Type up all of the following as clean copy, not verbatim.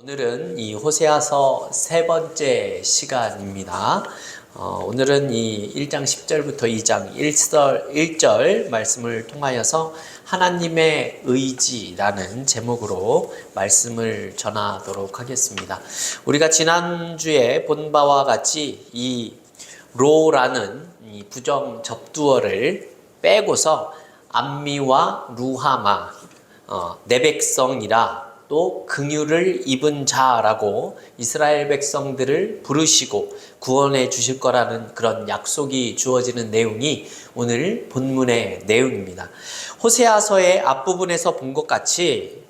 오늘은 이 호세아서 세 번째 시간입니다. 오늘은 이 1장 10절부터 2장 1절 말씀을 통하여서 하나님의 의지라는 제목으로 말씀을 전하도록 하겠습니다. 우리가 지난주에 본 바와 같이 이 로라는 이 부정 접두어를 빼고서 암미와 루하마, 내 백성이라 또 긍휼을 입은 자라고 이스라엘 백성들을 부르시고 구원해 주실 거라는 그런 약속이 주어지는 내용이 오늘 본문의 내용입니다. 호세아서의 앞부분에서 본 것 같이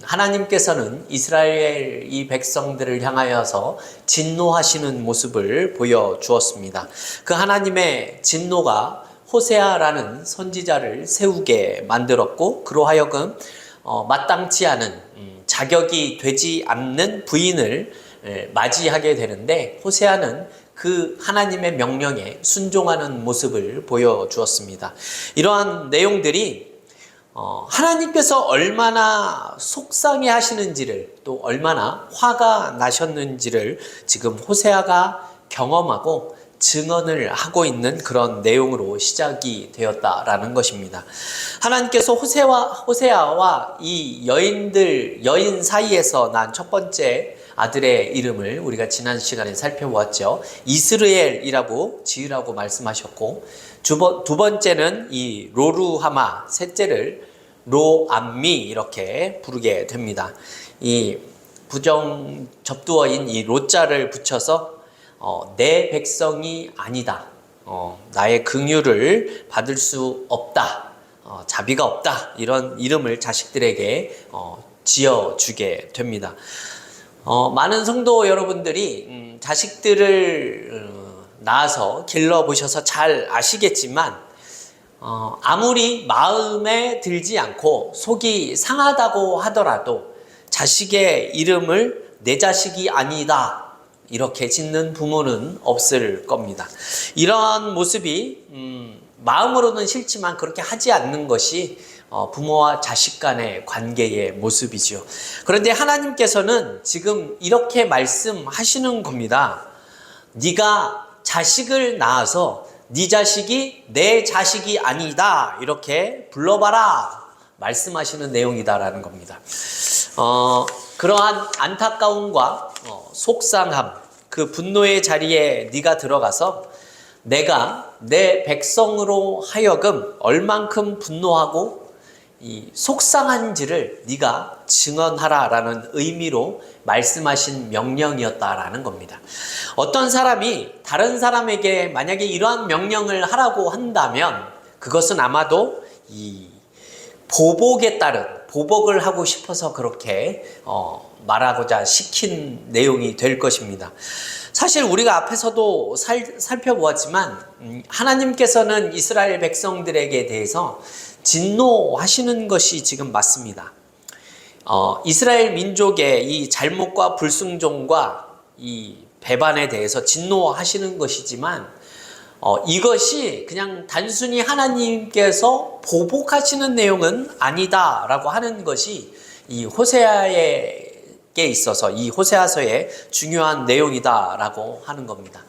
하나님께서는 이스라엘 이 백성들을 향하여서 진노하시는 모습을 보여주었습니다. 그 하나님의 진노가 호세아라는 선지자를 세우게 만들었고, 그로 하여금 마땅치 않은 자격이 되지 않는 부인을 맞이하게 되는데, 호세아는 그 하나님의 명령에 순종하는 모습을 보여주었습니다. 이러한 내용들이 하나님께서 얼마나 속상해 하시는지를, 또 얼마나 화가 나셨는지를 지금 호세아가 경험하고 증언을 하고 있는 그런 내용으로 시작이 되었다라는 것입니다. 하나님께서 호세아와 이 여인 사이에서 난 첫 번째 아들의 이름을 우리가 지난 시간에 살펴보았죠. 이스르엘이라고 지으라고 말씀하셨고, 두 번째는 이 로루하마, 셋째를 로암미 이렇게 부르게 됩니다. 이 부정 접두어인 이 로자를 붙여서 내 백성이 아니다, 나의 긍휼을 받을 수 없다, 자비가 없다, 이런 이름을 자식들에게 지어주게 됩니다. 많은 성도 여러분들이 자식들을 낳아서 길러보셔서 잘 아시겠지만, 아무리 마음에 들지 않고 속이 상하다고 하더라도 자식의 이름을 내 자식이 아니다 이렇게 짓는 부모는 없을 겁니다. 이러한 모습이 마음으로는 싫지만 그렇게 하지 않는 것이 부모와 자식 간의 관계의 모습이죠. 그런데 하나님께서는 지금 이렇게 말씀하시는 겁니다. 네가 자식을 낳아서 네 자식이 내 자식이 아니다 이렇게 불러봐라 말씀하시는 내용이다라는 겁니다. 그러한 안타까움과 속상함, 그 분노의 자리에 네가 들어가서 내가 내 백성으로 하여금 얼만큼 분노하고 이 속상한지를 네가 증언하라라는 의미로 말씀하신 명령이었다라는 겁니다. 어떤 사람이 다른 사람에게 만약에 이러한 명령을 하라고 한다면 그것은 아마도 이 보복에 따른, 보복을 하고 싶어서 그렇게 말하고자 시킨 내용이 될 것입니다. 사실 우리가 앞에서도 살펴보았지만 하나님께서는 이스라엘 백성들에게 대해서 진노하시는 것이 지금 맞습니다. 이스라엘 민족의 이 잘못과 불순종과 이 배반에 대해서 진노하시는 것이지만 이것이 그냥 단순히 하나님께서 보복하시는 내용은 아니다라고 하는 것이 이 호세아에게 있어서 이 호세아서의 중요한 내용이다라고 하는 겁니다.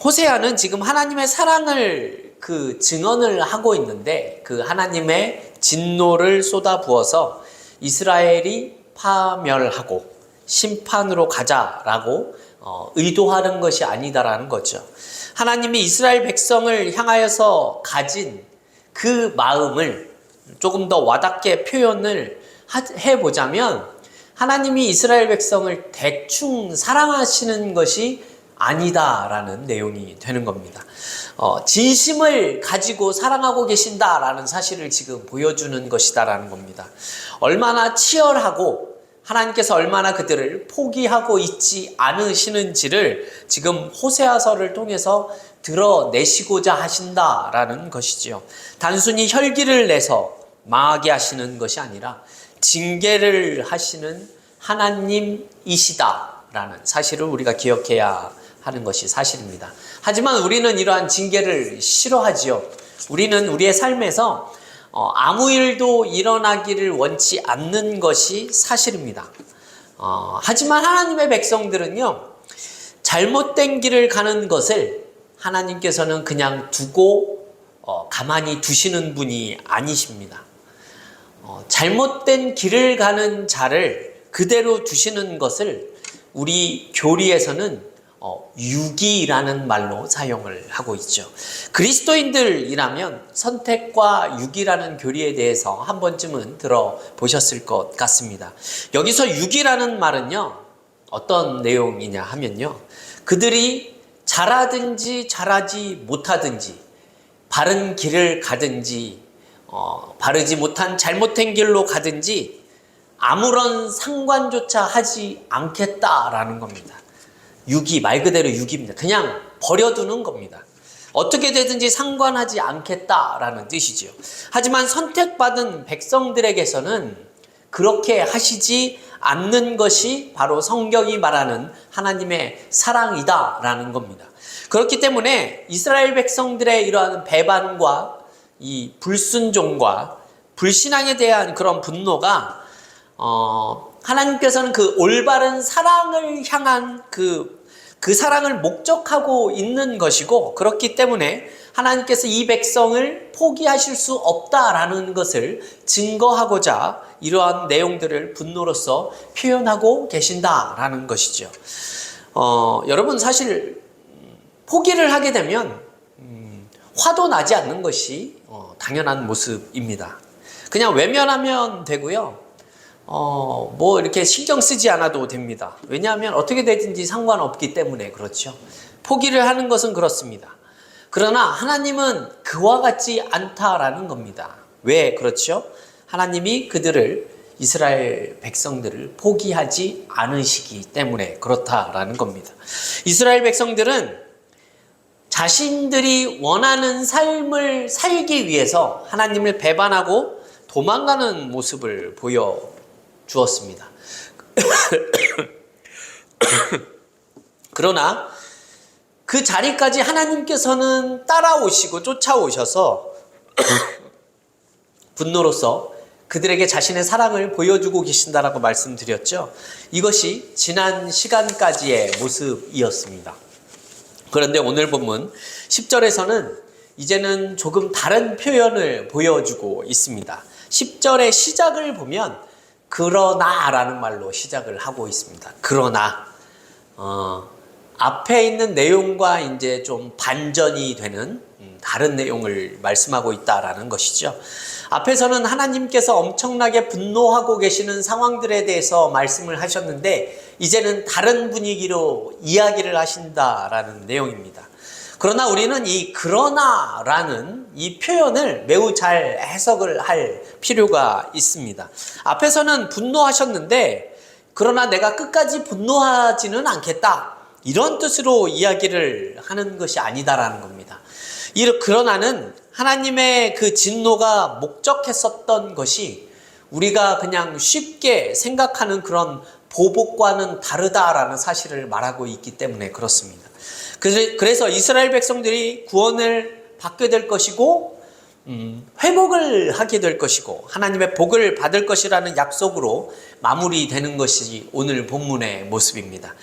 호세아는 지금 하나님의 사랑을 그 증언을 하고 있는데, 그 하나님의 진노를 쏟아부어서 이스라엘이 파멸하고 심판으로 가자라고 의도하는 것이 아니다라는 거죠. 하나님이 이스라엘 백성을 향하여서 가진 그 마음을 조금 더 와닿게 표현을 해보자면, 하나님이 이스라엘 백성을 대충 사랑하시는 것이 아니다라는 내용이 되는 겁니다. 진심을 가지고 사랑하고 계신다라는 사실을 지금 보여주는 것이다라는 겁니다. 얼마나 치열하고 하나님께서 얼마나 그들을 포기하고 있지 않으시는지를 지금 호세아서를 통해서 드러내시고자 하신다라는 것이지요. 단순히 혈기를 내서 망하게 하시는 것이 아니라 징계를 하시는 하나님이시다라는 사실을 우리가 기억해야 하는 것이 사실입니다. 하지만 우리는 이러한 징계를 싫어하지요. 우리는 우리의 삶에서 아무 일도 일어나기를 원치 않는 것이 사실입니다. 하지만 하나님의 백성들은요, 잘못된 길을 가는 것을 하나님께서는 그냥 두고 가만히 두시는 분이 아니십니다. 잘못된 길을 가는 자를 그대로 두시는 것을 우리 교리에서는 유기라는 말로 사용을 하고 있죠. 그리스도인들이라면 선택과 유기라는 교리에 대해서 한 번쯤은 들어보셨을 것 같습니다. 여기서 유기라는 말은요, 어떤 내용이냐 하면요, 그들이 잘하든지 잘하지 못하든지 바른 길을 가든지 바르지 못한 잘못된 길로 가든지 아무런 상관조차 하지 않겠다라는 겁니다. 유기, 말 그대로 유기입니다. 그냥 버려두는 겁니다. 어떻게 되든지 상관하지 않겠다라는 뜻이죠. 하지만 선택받은 백성들에게서는 그렇게 하시지 않는 것이 바로 성경이 말하는 하나님의 사랑이다라는 겁니다. 그렇기 때문에 이스라엘 백성들의 이러한 배반과 이 불순종과 불신앙에 대한 그런 분노가 하나님께서는 그 올바른 사랑을 향한 그 사랑을 목적하고 있는 것이고, 그렇기 때문에 하나님께서 이 백성을 포기하실 수 없다라는 것을 증거하고자 이러한 내용들을 분노로서 표현하고 계신다라는 것이죠. 여러분, 사실 포기를 하게 되면 화도 나지 않는 것이 당연한 모습입니다. 그냥 외면하면 되고요. 뭐 이렇게 신경 쓰지 않아도 됩니다. 왜냐하면 어떻게 되든지 상관없기 때문에 그렇죠. 포기를 하는 것은 그렇습니다. 그러나 하나님은 그와 같지 않다라는 겁니다. 왜 그렇죠? 하나님이 그들을, 이스라엘 백성들을 포기하지 않으시기 때문에 그렇다라는 겁니다. 이스라엘 백성들은 자신들이 원하는 삶을 살기 위해서 하나님을 배반하고 도망가는 모습을 보여주었습니다. 그러나 그 자리까지 하나님께서는 따라오시고 쫓아오셔서 분노로서 그들에게 자신의 사랑을 보여주고 계신다라고 말씀드렸죠. 이것이 지난 시간까지의 모습이었습니다. 그런데 오늘 본문 10절에서는 이제는 조금 다른 표현을 보여주고 있습니다. 10절의 시작을 보면 그러나라는 말로 시작을 하고 있습니다. 그러나 앞에 있는 내용과 이제 좀 반전이 되는 다른 내용을 말씀하고 있다라는 것이죠. 앞에서는 하나님께서 엄청나게 분노하고 계시는 상황들에 대해서 말씀을 하셨는데 이제는 다른 분위기로 이야기를 하신다라는 내용입니다. 그러나 우리는 이 그러나라는 이 표현을 매우 잘 해석을 할 필요가 있습니다. 앞에서는 분노하셨는데 그러나 내가 끝까지 분노하지는 않겠다, 이런 뜻으로 이야기를 하는 것이 아니다라는 겁니다. 이 그러나는 하나님의 그 진노가 목적했었던 것이 우리가 그냥 쉽게 생각하는 그런 보복과는 다르다라는 사실을 말하고 있기 때문에 그렇습니다. 그래서 이스라엘 백성들이 구원을 받게 될 것이고 회복을 하게 될 것이고 하나님의 복을 받을 것이라는 약속으로 마무리되는 것이 오늘 본문의 모습입니다.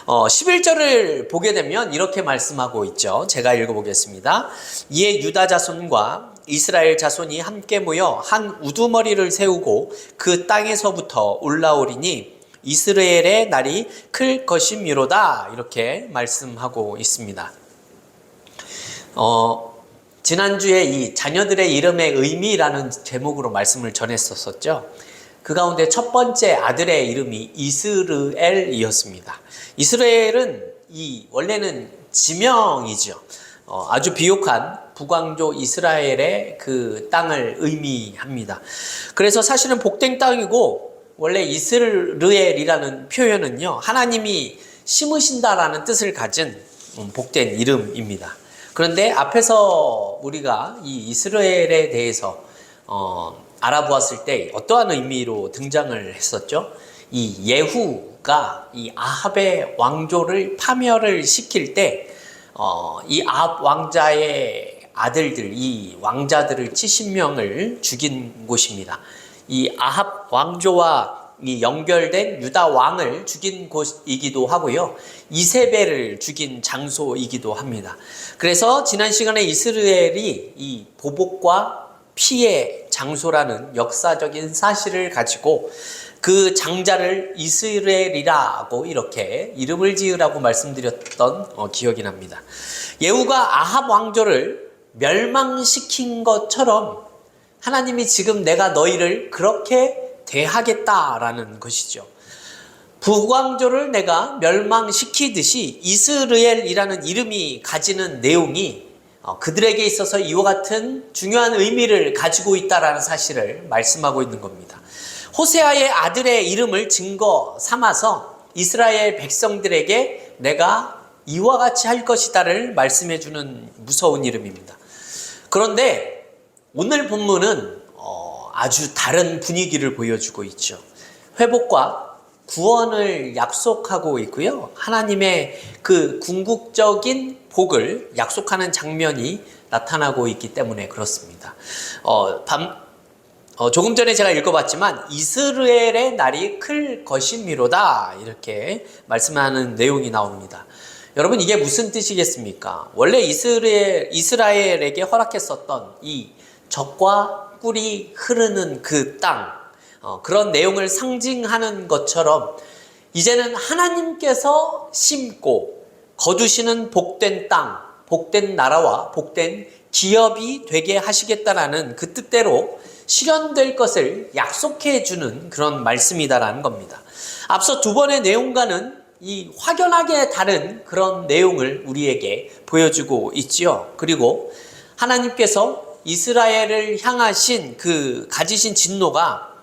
11절을 보게 되면 이렇게 말씀하고 있죠. 제가 읽어보겠습니다. 이에 유다 자손과 이스라엘 자손이 함께 모여 한 우두머리를 세우고 그 땅에서부터 올라오리니 이스라엘의 날이 클 것임이로다, 이렇게 말씀하고 있습니다. 지난주에 이 자녀들의 이름의 의미라는 제목으로 말씀을 전했었죠. 그 가운데 첫 번째 아들의 이름이 이스르엘이었습니다. 이스라엘은 원래는 지명이죠. 아주 비옥한 북왕조 이스라엘의 그 땅을 의미합니다. 그래서 사실은 복된 땅이고, 원래 이스르엘이라는 표현은요, 하나님이 심으신다라는 뜻을 가진 복된 이름입니다. 그런데 앞에서 우리가 이 이스라엘에 대해서 알아보았을 때 어떠한 의미로 등장을 했었죠? 이 예후가 이 아합의 왕조를 파멸을 시킬 때 이 아합 왕자의 아들들, 이 왕자들을 70명을 죽인 곳입니다. 이 아합 왕조와 이 연결된 유다 왕을 죽인 곳이기도 하고요. 이세벨을 죽인 장소이기도 합니다. 그래서 지난 시간에 이스라엘이 이 보복과 피의 장소라는 역사적인 사실을 가지고 그 장자를 이스라엘이라고 이렇게 이름을 지으라고 말씀드렸던 기억이 납니다. 예후가 아합 왕조를 멸망시킨 것처럼 하나님이 지금 내가 너희를 그렇게 대하겠다라는 것이죠. 북왕조를 내가 멸망시키듯이 이스라엘이라는 이름이 가지는 내용이 그들에게 있어서 이와 같은 중요한 의미를 가지고 있다라는 사실을 말씀하고 있는 겁니다. 호세아의 아들의 이름을 증거 삼아서 이스라엘 백성들에게 내가 이와 같이 할 것이다를 말씀해 주는 무서운 이름입니다. 그런데 오늘 본문은 아주 다른 분위기를 보여주고 있죠. 회복과 구원을 약속하고 있고요. 하나님의 그 궁극적인 복을 약속하는 장면이 나타나고 있기 때문에 그렇습니다. 조금 전에 제가 읽어봤지만 이스라엘의 날이 클 것이미로다 이렇게 말씀하는 내용이 나옵니다. 여러분 이게 무슨 뜻이겠습니까? 원래 이스라엘에게 허락했었던 이 젖과 꿀이 흐르는 그 땅, 그런 내용을 상징하는 것처럼 이제는 하나님께서 심고 거두시는 복된 땅, 복된 나라와 복된 기업이 되게 하시겠다라는 그 뜻대로 실현될 것을 약속해 주는 그런 말씀이다라는 겁니다. 앞서 두 번의 내용과는 이 확연하게 다른 그런 내용을 우리에게 보여주고 있지요. 그리고 하나님께서 이스라엘을 향하신 그 가지신 진노가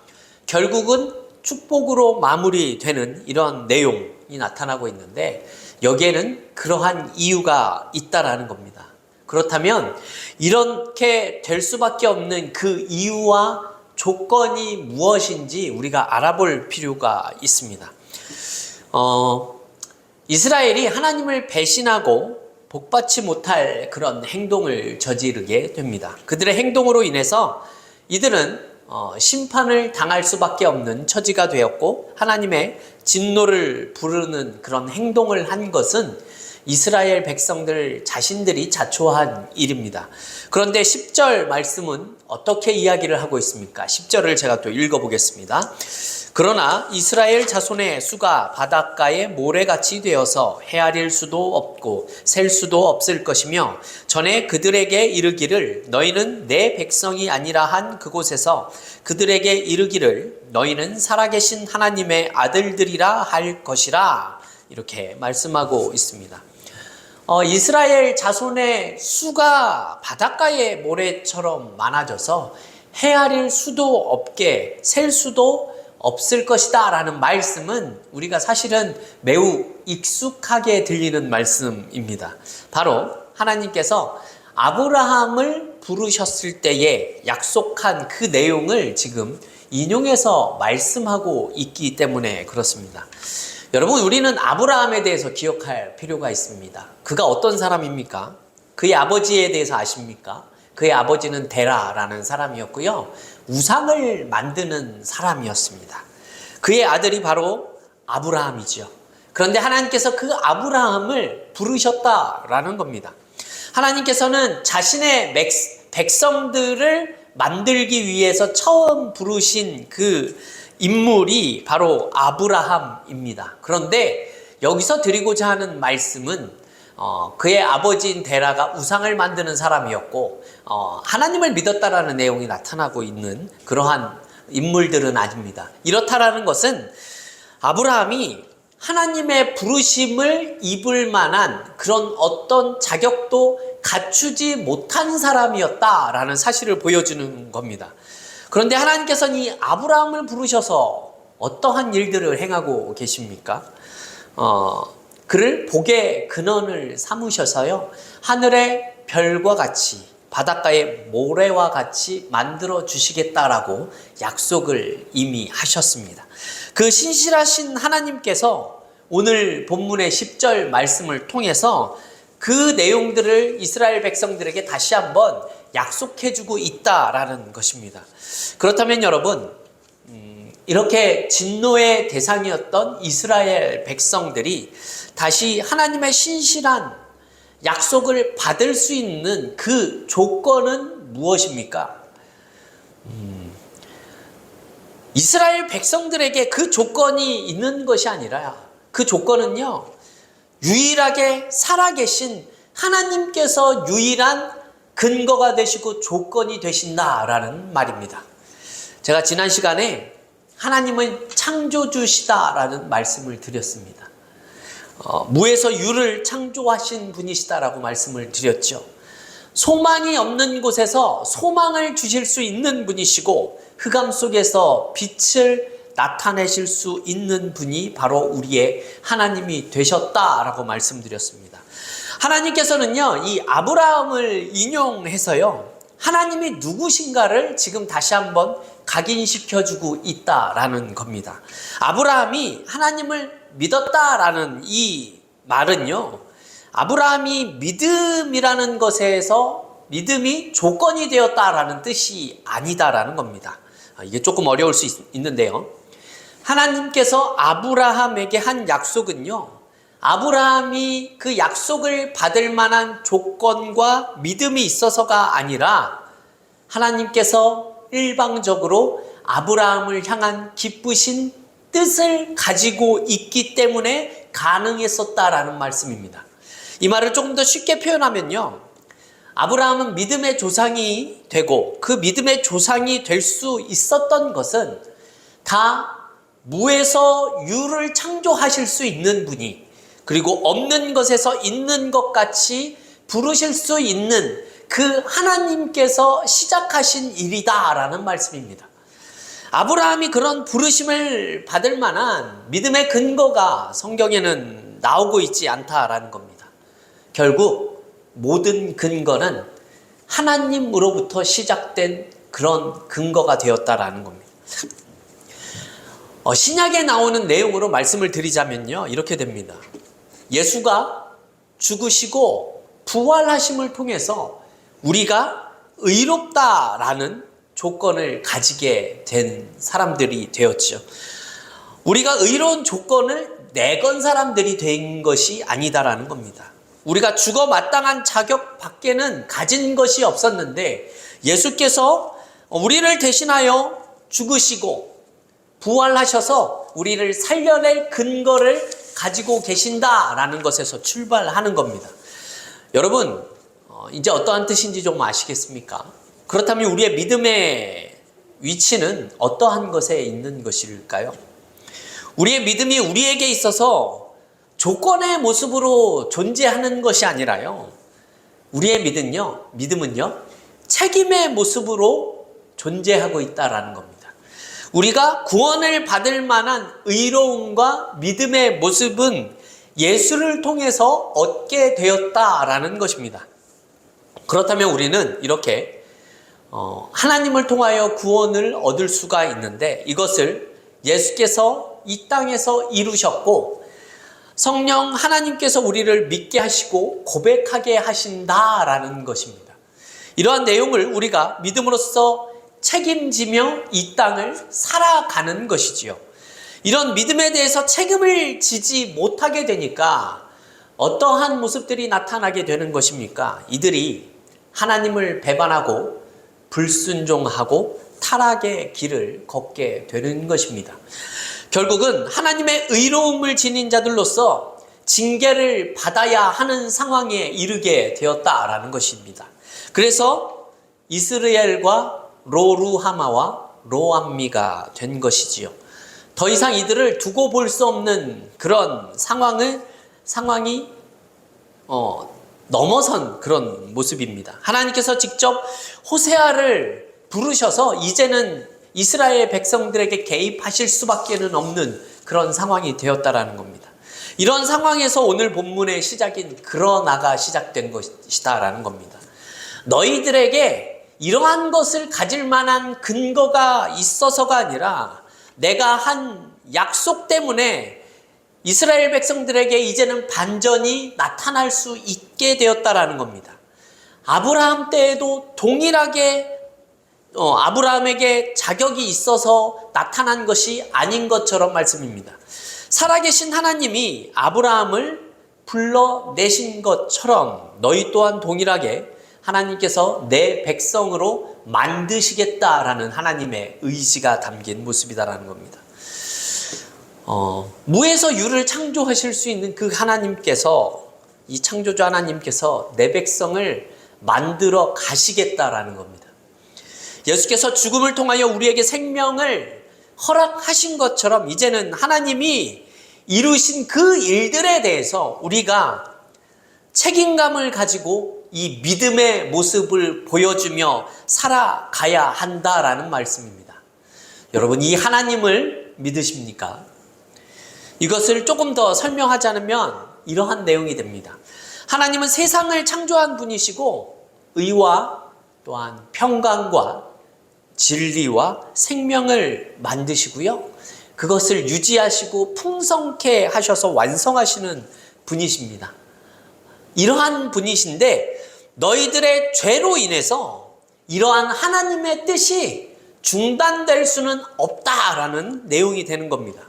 결국은 축복으로 마무리되는 이런 내용이 나타나고 있는데 여기에는 그러한 이유가 있다라는 겁니다. 그렇다면 이렇게 될 수밖에 없는 그 이유와 조건이 무엇인지 우리가 알아볼 필요가 있습니다. 이스라엘이 하나님을 배신하고 복받지 못할 그런 행동을 저지르게 됩니다. 그들의 행동으로 인해서 이들은 심판을 당할 수밖에 없는 처지가 되었고 하나님의 진노를 부르는 그런 행동을 한 것은 이스라엘 백성들 자신들이 자초한 일입니다. 그런데 10절 말씀은 어떻게 이야기를 하고 있습니까? 10절을 제가 또 읽어보겠습니다. 그러나 이스라엘 자손의 수가 바닷가의 모래같이 되어서 헤아릴 수도 없고 셀 수도 없을 것이며 전에 그들에게 이르기를 너희는 내 백성이 아니라 한 그곳에서 그들에게 이르기를 너희는 살아계신 하나님의 아들들이라 할 것이라 이렇게 말씀하고 있습니다. 이스라엘 자손의 수가 바닷가의 모래처럼 많아져서 헤아릴 수도 없게 셀 수도 없을 것이다 라는 말씀은 우리가 사실은 매우 익숙하게 들리는 말씀입니다. 바로 하나님께서 아브라함을 부르셨을 때에 약속한 그 내용을 지금 인용해서 말씀하고 있기 때문에 그렇습니다. 여러분 우리는 아브라함에 대해서 기억할 필요가 있습니다. 그가 어떤 사람입니까? 그의 아버지에 대해서 아십니까? 그의 아버지는 데라라는 사람이었고요. 우상을 만드는 사람이었습니다. 그의 아들이 바로 아브라함이죠. 그런데 하나님께서 그 아브라함을 부르셨다라는 겁니다. 하나님께서는 자신의 백성들을 만들기 위해서 처음 부르신 그 인물이 바로 아브라함입니다. 그런데 여기서 드리고자 하는 말씀은 그의 아버지인 데라가 우상을 만드는 사람이었고 하나님을 믿었다라는 내용이 나타나고 있는 그러한 인물들은 아닙니다. 이렇다라는 것은 아브라함이 하나님의 부르심을 입을 만한 그런 어떤 자격도 갖추지 못한 사람이었다라는 사실을 보여주는 겁니다. 그런데 하나님께서는 이 아브라함을 부르셔서 어떠한 일들을 행하고 계십니까? 그를 복의 근원을 삼으셔서요, 하늘의 별과 같이 바닷가의 모래와 같이 만들어 주시겠다라고 약속을 이미 하셨습니다. 그 신실하신 하나님께서 오늘 본문의 10절 말씀을 통해서 그 내용들을 이스라엘 백성들에게 다시 한번 약속해주고 있다라는 것입니다. 그렇다면 여러분, 이렇게 진노의 대상이었던 이스라엘 백성들이 다시 하나님의 신실한 약속을 받을 수 있는 그 조건은 무엇입니까? 이스라엘 백성들에게 그 조건이 있는 것이 아니라 그 조건은요, 유일하게 살아계신 하나님께서 유일한 근거가 되시고 조건이 되신다라는 말입니다. 제가 지난 시간에 하나님은 창조주시다라는 말씀을 드렸습니다. 무에서 유를 창조하신 분이시다라고 말씀을 드렸죠. 소망이 없는 곳에서 소망을 주실 수 있는 분이시고 흑암 속에서 빛을 나타내실 수 있는 분이 바로 우리의 하나님이 되셨다라고 말씀드렸습니다. 하나님께서는요, 이 아브라함을 인용해서요, 하나님이 누구신가를 지금 다시 한번 각인시켜주고 있다라는 겁니다. 아브라함이 하나님을 믿었다라는 이 말은요, 아브라함이 믿음이라는 것에서 믿음이 조건이 되었다라는 뜻이 아니다라는 겁니다. 이게 조금 어려울 수 있는데요. 하나님께서 아브라함에게 한 약속은요, 아브라함이 그 약속을 받을 만한 조건과 믿음이 있어서가 아니라 하나님께서 일방적으로 아브라함을 향한 기쁘신 뜻을 가지고 있기 때문에 가능했었다라는 말씀입니다. 이 말을 조금 더 쉽게 표현하면요, 아브라함은 믿음의 조상이 되고 그 믿음의 조상이 될 수 있었던 것은 다 무에서 유를 창조하실 수 있는 분이, 그리고 없는 것에서 있는 것 같이 부르실 수 있는 그 하나님께서 시작하신 일이다라는 말씀입니다. 아브라함이 그런 부르심을 받을 만한 믿음의 근거가 성경에는 나오고 있지 않다라는 겁니다. 결국 모든 근거는 하나님으로부터 시작된 그런 근거가 되었다라는 겁니다. 신약에 나오는 내용으로 말씀을 드리자면요, 이렇게 됩니다. 예수가 죽으시고 부활하심을 통해서 우리가 의롭다라는 조건을 가지게 된 사람들이 되었죠. 우리가 의로운 조건을 내건 사람들이 된 것이 아니다라는 겁니다. 우리가 죽어 마땅한 자격 밖에는 가진 것이 없었는데 예수께서 우리를 대신하여 죽으시고 부활하셔서 우리를 살려낼 근거를 가지고 계신다라는 것에서 출발하는 겁니다. 여러분, 이제 어떠한 뜻인지 좀 아시겠습니까? 그렇다면 우리의 믿음의 위치는 어떠한 것에 있는 것일까요? 우리의 믿음이 우리에게 있어서 조건의 모습으로 존재하는 것이 아니라요, 우리의 믿음은요, 책임의 모습으로 존재하고 있다라는 겁니다. 우리가 구원을 받을 만한 의로움과 믿음의 모습은 예수를 통해서 얻게 되었다라는 것입니다. 그렇다면 우리는 이렇게 하나님을 통하여 구원을 얻을 수가 있는데, 이것을 예수께서 이 땅에서 이루셨고 성령 하나님께서 우리를 믿게 하시고 고백하게 하신다라는 것입니다. 이러한 내용을 우리가 믿음으로써 책임지며 이 땅을 살아가는 것이지요. 이런 믿음에 대해서 책임을 지지 못하게 되니까 어떠한 모습들이 나타나게 되는 것입니까? 이들이 하나님을 배반하고 불순종하고 타락의 길을 걷게 되는 것입니다. 결국은 하나님의 의로움을 지닌 자들로서 징계를 받아야 하는 상황에 이르게 되었다라는 것입니다. 그래서 이스라엘과 로루하마와 로암미가 된 것이지요. 더 이상 이들을 두고 볼 수 없는 그런 상황이 넘어선 그런 모습입니다. 하나님께서 직접 호세아를 부르셔서 이제는 이스라엘 백성들에게 개입하실 수밖에는 없는 그런 상황이 되었다라는 겁니다. 이런 상황에서 오늘 본문의 시작인 그러나가 시작된 것이다라는 겁니다. 너희들에게 이러한 것을 가질 만한 근거가 있어서가 아니라 내가 한 약속 때문에 이스라엘 백성들에게 이제는 반전이 나타날 수 있게 되었다라는 겁니다. 아브라함 때에도 동일하게 아브라함에게 자격이 있어서 나타난 것이 아닌 것처럼 말씀입니다. 살아계신 하나님이 아브라함을 불러내신 것처럼 너희 또한 동일하게 하나님께서 내 백성으로 만드시겠다라는 하나님의 의지가 담긴 모습이다라는 겁니다. 무에서 유를 창조하실 수 있는 그 하나님께서, 이 창조주 하나님께서 내 백성을 만들어 가시겠다라는 겁니다. 예수께서 죽음을 통하여 우리에게 생명을 허락하신 것처럼 이제는 하나님이 이루신 그 일들에 대해서 우리가 책임감을 가지고 이 믿음의 모습을 보여주며 살아가야 한다라는 말씀입니다. 여러분, 이 하나님을 믿으십니까? 이것을 조금 더 설명하자면 이러한 내용이 됩니다. 하나님은 세상을 창조한 분이시고 의와 또한 평강과 진리와 생명을 만드시고요, 그것을 유지하시고 풍성케 하셔서 완성하시는 분이십니다. 이러한 분이신데 너희들의 죄로 인해서 이러한 하나님의 뜻이 중단될 수는 없다라는 내용이 되는 겁니다.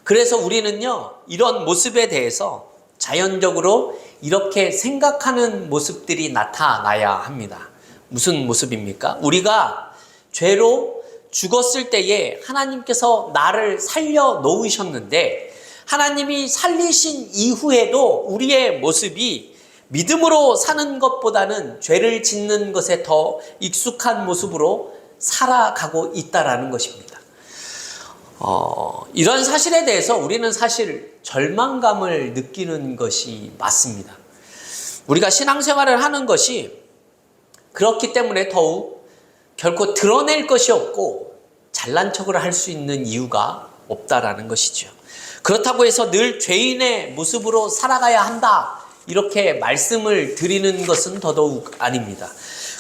그래서 우리는요, 이런 모습에 대해서 자연적으로 이렇게 생각하는 모습들이 나타나야 합니다. 무슨 모습입니까? 우리가 죄로 죽었을 때에 하나님께서 나를 살려 놓으셨는데 하나님이 살리신 이후에도 우리의 모습이 믿음으로 사는 것보다는 죄를 짓는 것에 더 익숙한 모습으로 살아가고 있다라는 것입니다. 이런 사실에 대해서 우리는 사실 절망감을 느끼는 것이 맞습니다. 우리가 신앙생활을 하는 것이 그렇기 때문에 더욱 결코 드러낼 것이 없고 잘난 척을 할 수 있는 이유가 없다라는 것이죠. 그렇다고 해서 늘 죄인의 모습으로 살아가야 한다, 이렇게 말씀을 드리는 것은 더더욱 아닙니다.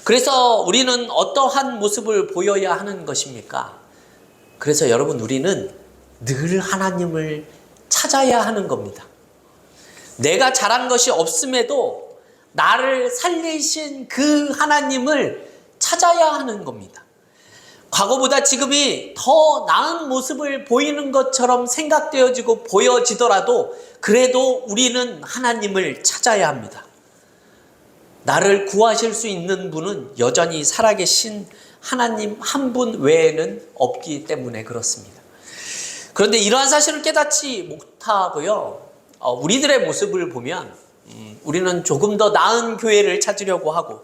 그래서 우리는 어떠한 모습을 보여야 하는 것입니까? 그래서 여러분, 우리는 늘 하나님을 찾아야 하는 겁니다. 내가 잘한 것이 없음에도 나를 살리신 그 하나님을 찾아야 하는 겁니다. 과거보다 지금이 더 나은 모습을 보이는 것처럼 생각되어지고 보여지더라도 그래도 우리는 하나님을 찾아야 합니다. 나를 구하실 수 있는 분은 여전히 살아계신 하나님 한 분 외에는 없기 때문에 그렇습니다. 그런데 이러한 사실을 깨닫지 못하고요, 우리들의 모습을 보면 우리는 조금 더 나은 교회를 찾으려고 하고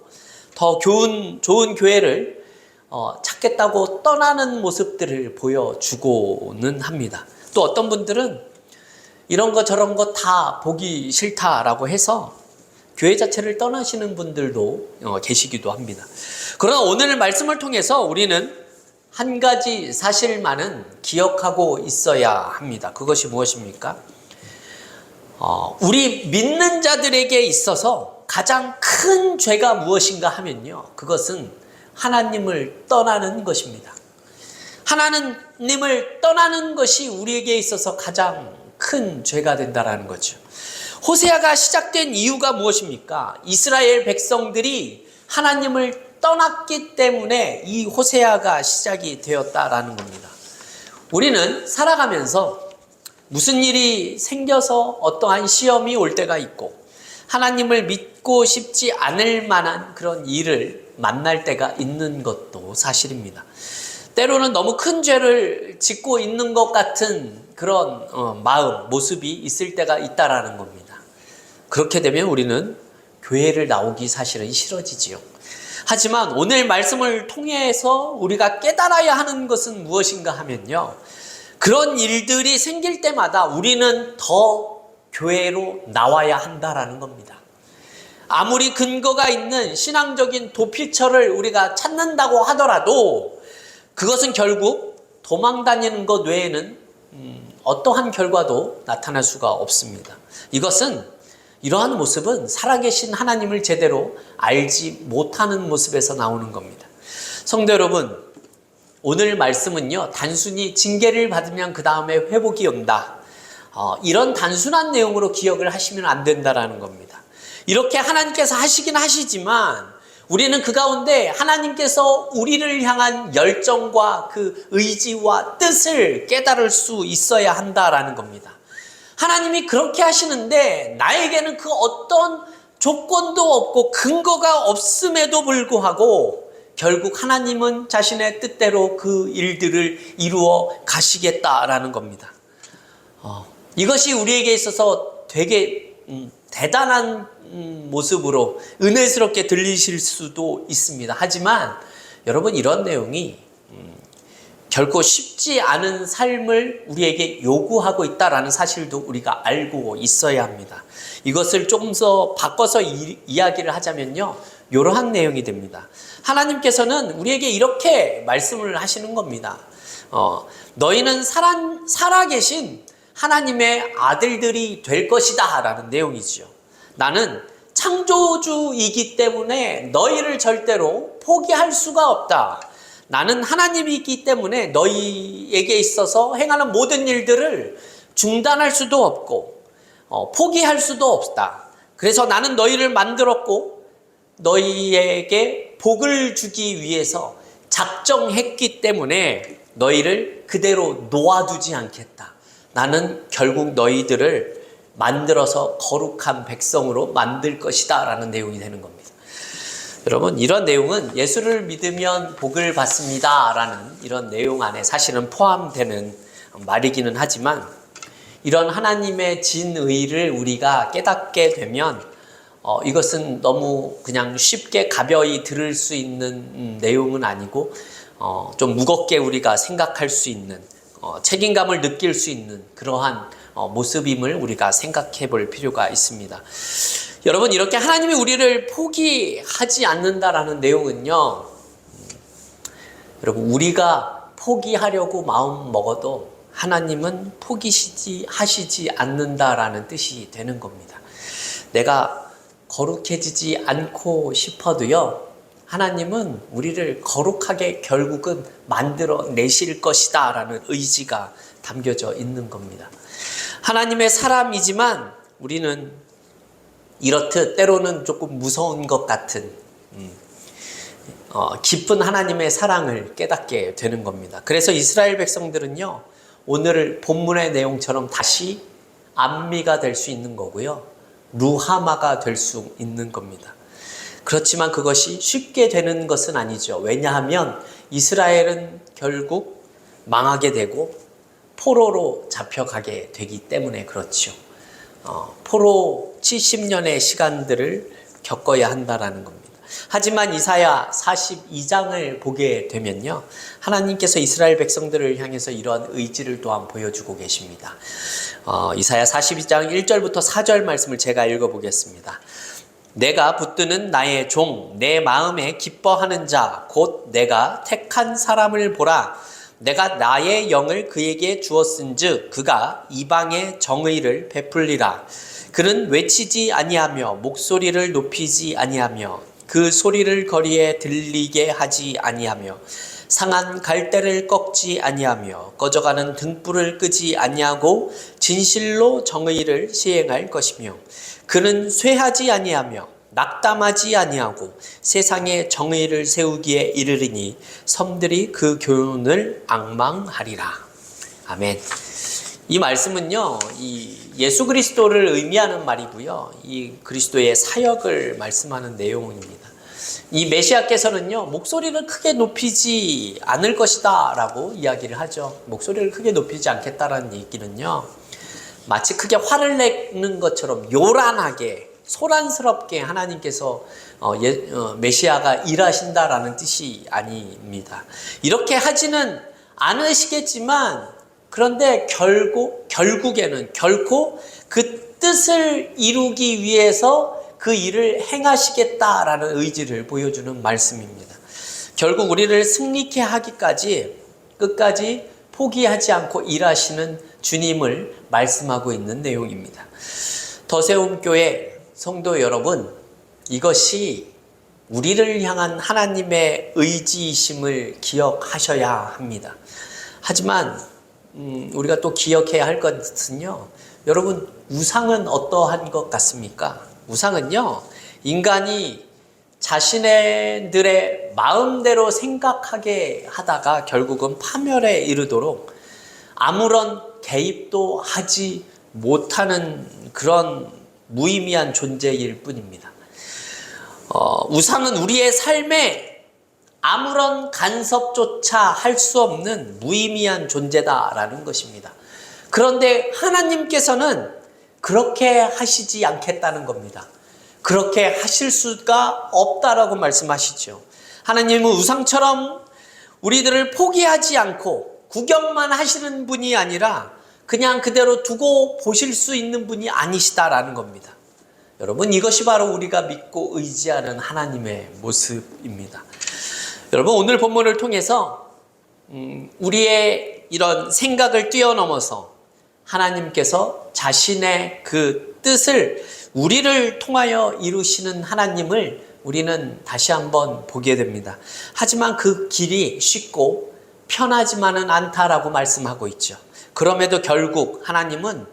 더 좋은 교회를 찾겠다고 떠나는 모습들을 보여주고는 합니다. 또 어떤 분들은 이런 거 저런 거 다 보기 싫다라고 해서 교회 자체를 떠나시는 분들도 계시기도 합니다. 그러나 오늘 말씀을 통해서 우리는 한 가지 사실만은 기억하고 있어야 합니다. 그것이 무엇입니까? 우리 믿는 자들에게 있어서 가장 큰 죄가 무엇인가 하면요, 그것은 하나님을 떠나는 것입니다. 하나님을 떠나는 것이 우리에게 있어서 가장 큰 죄가 된다라는 거죠. 호세아가 시작된 이유가 무엇입니까? 이스라엘 백성들이 하나님을 떠났기 때문에 이 호세아가 시작이 되었다라는 겁니다. 우리는 살아가면서 무슨 일이 생겨서 어떠한 시험이 올 때가 있고 하나님을 믿고 싶지 않을 만한 그런 일을 만날 때가 있는 것도 사실입니다. 때로는 너무 큰 죄를 짓고 있는 것 같은 그런 마음, 모습이 있을 때가 있다라는 겁니다. 그렇게 되면 우리는 교회를 나오기 사실은 싫어지지요. 하지만 오늘 말씀을 통해서 우리가 깨달아야 하는 것은 무엇인가 하면요, 그런 일들이 생길 때마다 우리는 더 교회로 나와야 한다라는 겁니다. 아무리 근거가 있는 신앙적인 도피처를 우리가 찾는다고 하더라도 그것은 결국 도망 다니는 것 외에는 어떠한 결과도 나타날 수가 없습니다. 이러한 모습은 살아계신 하나님을 제대로 알지 못하는 모습에서 나오는 겁니다. 성도 여러분, 오늘 말씀은요, 단순히 징계를 받으면 그 다음에 회복이 온다, 이런 단순한 내용으로 기억을 하시면 안 된다라는 겁니다. 이렇게 하나님께서 하시긴 하시지만 우리는 그 가운데 하나님께서 우리를 향한 열정과 그 의지와 뜻을 깨달을 수 있어야 한다라는 겁니다. 하나님이 그렇게 하시는데 나에게는 그 어떤 조건도 없고 근거가 없음에도 불구하고 결국 하나님은 자신의 뜻대로 그 일들을 이루어 가시겠다라는 겁니다. 이것이 우리에게 있어서 되게 대단한 모습으로 은혜스럽게 들리실 수도 있습니다. 하지만 여러분, 이런 내용이 결코 쉽지 않은 삶을 우리에게 요구하고 있다라는 사실도 우리가 알고 있어야 합니다. 이것을 조금 더 바꿔서 이야기를 하자면요, 이러한 내용이 됩니다. 하나님께서는 우리에게 이렇게 말씀을 하시는 겁니다. 너희는 살아계신 하나님의 아들들이 될 것이다 라는 내용이죠. 나는 창조주이기 때문에 너희를 절대로 포기할 수가 없다. 나는 하나님이기 때문에 너희에게 있어서 행하는 모든 일들을 중단할 수도 없고 포기할 수도 없다. 그래서 나는 너희를 만들었고 너희에게 복을 주기 위해서 작정했기 때문에 너희를 그대로 놓아두지 않겠다. 나는 결국 너희들을 만들어서 거룩한 백성으로 만들 것이다 라는 내용이 되는 겁니다. 여러분, 이런 내용은 예수를 믿으면 복을 받습니다 라는 이런 내용 안에 사실은 포함되는 말이기는 하지만, 이런 하나님의 진의를 우리가 깨닫게 되면 이것은 너무 그냥 쉽게 가벼이 들을 수 있는 내용은 아니고 좀 무겁게 우리가 생각할 수 있는, 책임감을 느낄 수 있는 그러한 모습임을 우리가 생각해 볼 필요가 있습니다. 여러분, 이렇게 하나님이 우리를 포기하지 않는다라는 내용은요, 여러분, 우리가 포기하려고 마음 먹어도 하나님은 하시지 않는다라는 뜻이 되는 겁니다. 내가 거룩해지지 않고 싶어도요, 하나님은 우리를 거룩하게 결국은 만들어 내실 것이다 라는 의지가 담겨져 있는 겁니다. 하나님의 사람이지만 우리는 이렇듯 때로는 조금 무서운 것 같은 깊은 하나님의 사랑을 깨닫게 되는 겁니다. 그래서 이스라엘 백성들은요, 오늘 본문의 내용처럼 다시 암미가 될 수 있는 거고요, 루하마가 될 수 있는 겁니다. 그렇지만 그것이 쉽게 되는 것은 아니죠. 왜냐하면 이스라엘은 결국 망하게 되고 포로로 잡혀가게 되기 때문에 그렇죠. 포로 70년의 시간들을 겪어야 한다라는 겁니다. 하지만 이사야 42장을 보게 되면요, 하나님께서 이스라엘 백성들을 향해서 이러한 의지를 또한 보여주고 계십니다. 이사야 42장 1절부터 4절 말씀을 제가 읽어보겠습니다. 내가 붙드는 나의 종, 내 마음에 기뻐하는 자, 곧 내가 택한 사람을 보라. 내가 나의 영을 그에게 주었은즉 그가 이방의 정의를 베풀리라. 그는 외치지 아니하며 목소리를 높이지 아니하며 그 소리를 거리에 들리게 하지 아니하며 상한 갈대를 꺾지 아니하며 꺼져가는 등불을 끄지 아니하고 진실로 정의를 시행할 것이며 그는 쇠하지 아니하며 낙담하지 아니하고 세상에 정의를 세우기에 이르리니 섬들이 그 교훈을 앙망하리라. 아멘. 이 말씀은요, 이 예수 그리스도를 의미하는 말이고요, 이 그리스도의 사역을 말씀하는 내용입니다. 이 메시아께서는요, 목소리를 크게 높이지 않을 것이다 라고 이야기를 하죠. 목소리를 크게 높이지 않겠다라는 얘기는요, 마치 크게 화를 내는 것처럼 요란하게 소란스럽게 하나님께서 메시아가 일하신다라는 뜻이 아닙니다. 이렇게 하지는 않으시겠지만, 그런데 결국에는 결코 그 뜻을 이루기 위해서 그 일을 행하시겠다라는 의지를 보여주는 말씀입니다. 결국 우리를 승리케 하기까지 끝까지 포기하지 않고 일하시는 주님을 말씀하고 있는 내용입니다. 더세움교회 성도 여러분, 이것이 우리를 향한 하나님의 의지이심을 기억하셔야 합니다. 하지만 우리가 또 기억해야 할 것은요, 여러분, 우상은 어떠한 것 같습니까? 우상은요, 인간이 자신들의 마음대로 생각하게 하다가 결국은 파멸에 이르도록 아무런 개입도 하지 못하는 그런 무의미한 존재일 뿐입니다. 우상은 우리의 삶에 아무런 간섭조차 할 수 없는 무의미한 존재다라는 것입니다. 그런데 하나님께서는 그렇게 하시지 않겠다는 겁니다. 그렇게 하실 수가 없다라고 말씀하시죠. 하나님은 우상처럼 우리들을 포기하지 않고 구경만 하시는 분이 아니라 그냥 그대로 두고 보실 수 있는 분이 아니시다라는 겁니다. 여러분, 이것이 바로 우리가 믿고 의지하는 하나님의 모습입니다. 여러분, 오늘 본문을 통해서 우리의 이런 생각을 뛰어넘어서 하나님께서 자신의 그 뜻을 우리를 통하여 이루시는 하나님을 우리는 다시 한번 보게 됩니다. 하지만 그 길이 쉽고 편하지만은 않다라고 말씀하고 있죠. 그럼에도 결국 하나님은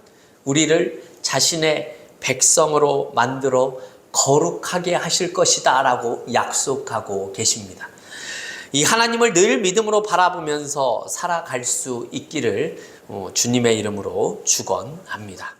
우리를 자신의 백성으로 만들어 거룩하게 하실 것이다 라고 약속하고 계십니다. 이 하나님을 늘 믿음으로 바라보면서 살아갈 수 있기를 주님의 이름으로 축원합니다.